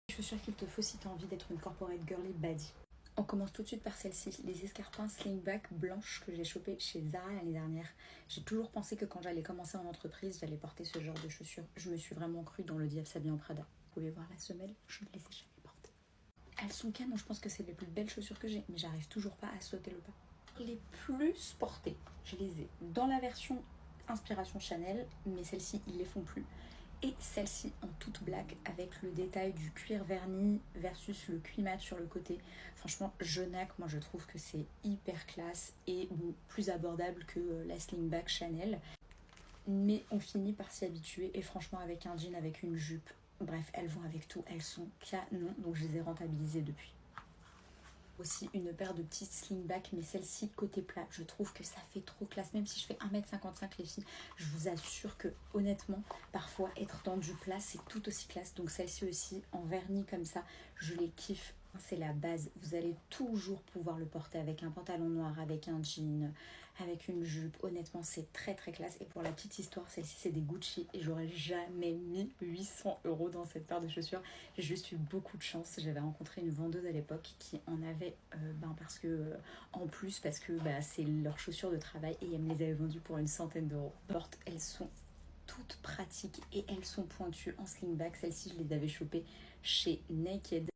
Les chaussures qu'il te faut si tu as envie d'être une corporate girly baddie. On commence tout de suite par celle-ci, les escarpins slingback blanches que j'ai chopées chez Zara l'année dernière. J'ai toujours pensé que quand j'allais commencer en entreprise, j'allais porter ce genre de chaussures. Je me suis vraiment crue dans le diable s'habille en Prada. Vous pouvez voir la semelle, je ne les ai jamais portées. Elles sont canon, je pense que c'est les plus belles chaussures que j'ai, mais j'arrive toujours pas à sauter le pas. Les plus portées, je les ai dans la version inspiration Chanel, mais celles-ci, ils les font plus. Et celle-ci en toute black avec le détail du cuir verni versus le cuir mat sur le côté. Franchement, Jonac, moi je trouve que c'est hyper classe et bon, plus abordable que la slingback Chanel. Mais on finit par s'y habituer et franchement avec un jean, avec une jupe, bref, elles vont avec tout, elles sont canon, donc je les ai rentabilisées depuis. Aussi une paire de petites slingback, mais celle-ci côté plat, je trouve que ça fait trop classe. Même si je fais 1m55 les filles, je vous assure que honnêtement, parfois être dans du plat c'est tout aussi classe. Donc celle-ci aussi en vernis comme ça, je les kiffe. C'est la base, vous allez toujours pouvoir le porter avec un pantalon noir, avec un jean, avec une jupe. Honnêtement c'est très très classe. Et pour la petite histoire, celle-ci c'est des Gucci et j'aurais jamais mis 800 € dans cette paire de chaussures. J'ai juste eu beaucoup de chance. J'avais rencontré une vendeuse à l'époque qui en avait parce que en plus parce que c'est leurs chaussures de travail et elle me les avait vendues pour une centaine d'euros. Elles sont toutes pratiques et elles sont pointues en slingback. Celles-ci je les avais chopées chez Naked.